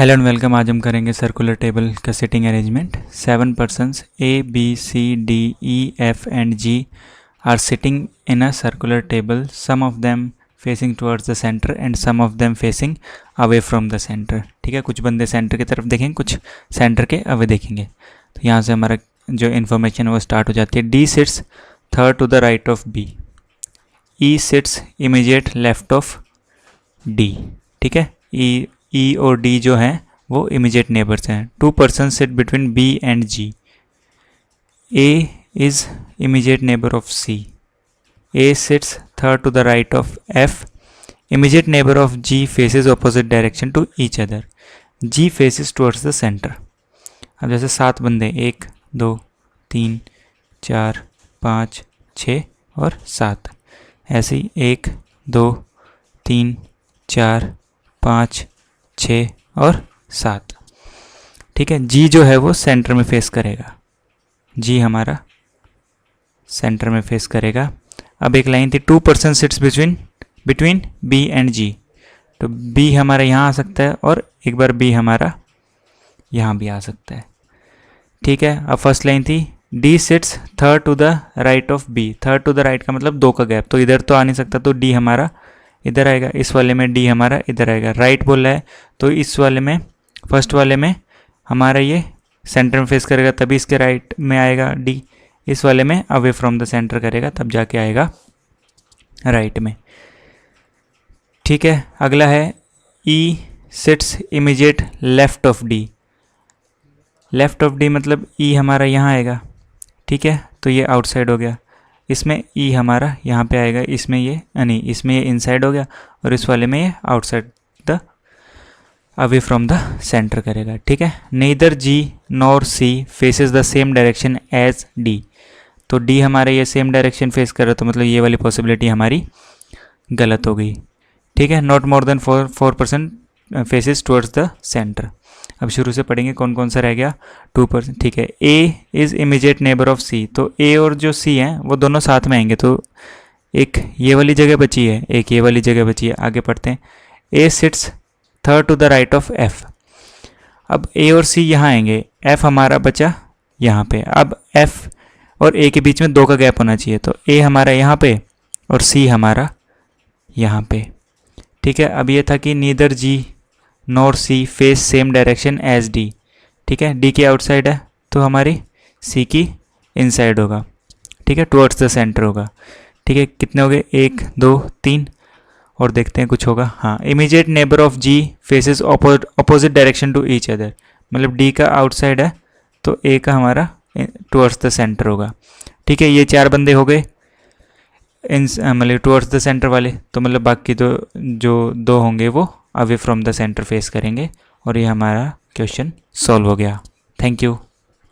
Hello and welcome. आज हम करेंगे सर्कुलर टेबल का sitting arrangement. 7 persons A, B, C, D, E, F and G are sitting in a circular table. Some of them facing towards the center and some of them facing away from the center. ठीक है, कुछ बंदे centre की तरफ देखेंगे, कुछ centre के away देखेंगे। तो यहाँ से हमारा जो इन्फॉर्मेशन है वो स्टार्ट हो जाती है। D sits third to the right of B. E sits immediate left of D. ठीक है, E और D जो हैं वो इमीडिएट नेबर्स हैं। 2 persons sit between B and G. A is immediate neighbor of C. A sits third to the right of F. Immediate neighbor of G faces opposite direction to each other. G faces towards the center. अब जैसे 7 बंदे 1 2 3 4 5 6 और 7, ऐसे ही 1 2 3 4 5 6 और 7। ठीक है, जी जो है वो सेंटर में फेस करेगा। जी हमारा सेंटर में फेस करेगा। अब एक लाइन थी 2 persons sits between B and G. तो बी हमारा यहाँ आ सकता है और एक बार बी हमारा यहाँ भी आ सकता है। ठीक है, अब फर्स्ट लाइन थी D sits third to the right of B. Third to the right का मतलब 2 का गैप, तो इधर तो आ नहीं सकता, तो डी हमारा इधर आएगा। इस वाले में डी हमारा इधर आएगा। राइट बोल रहा है तो इस वाले में, फर्स्ट वाले में हमारा ये सेंटर में फेस करेगा, तभी इसके राइट में आएगा डी। इस वाले में अवे फ्रॉम द सेंटर करेगा, तब जाके आएगा राइट में। ठीक है, अगला है E sits immediate left of D. Left of D मतलब ई हमारा यहाँ आएगा। ठीक है, तो ये आउटसाइड हो गया। इसमें ई हमारा यहाँ पे आएगा, इसमें ये नहीं, इसमें ये इनसाइड हो गया और इस वाले में ये outside the away from the centre करेगा। ठीक है, neither G nor C faces the same direction as D. तो डी हमारे ये सेम डायरेक्शन फेस कर रहा है, तो मतलब ये वाली पॉसिबिलिटी हमारी गलत हो गई। ठीक है, not more than 4 persons faces towards the centre. अब शुरू से पढ़ेंगे कौन कौन सा रह गया। 2 persons। ठीक है, A is immediate neighbour of C. तो ए और जो सी हैं वो दोनों साथ में आएंगे, तो एक ये वाली जगह बची है, एक ये वाली जगह बची है। आगे पढ़ते हैं। A sits third to the right of F. अब ए और सी यहाँ आएंगे, एफ हमारा बचा यहाँ पे। अब एफ और ए के बीच में 2 का गैप होना चाहिए, तो ए हमारा यहाँ पे और सी हमारा यहाँ पे। ठीक है, अब ये था कि neither G nor C face same direction as D. ठीक है, डी की आउटसाइड है तो हमारी सी की इनसाइड होगा। ठीक है, टुवर्ड्स द सेंटर होगा। ठीक है, कितने हो गए 1 2 3 और देखते हैं कुछ होगा। हाँ, immediate neighbour of G faces opposite direction to each other. मतलब डी का आउटसाइड है तो ए का हमारा टुवर्ड्स द सेंटर होगा। ठीक है, ये 4 बंदे हो गए मतलब टुवर्ड्स द सेंटर वाले, तो मतलब बाकी तो जो 2 होंगे वो away from the centre face करेंगे। और ये हमारा क्वेश्चन सॉल्व हो गया। Thank you.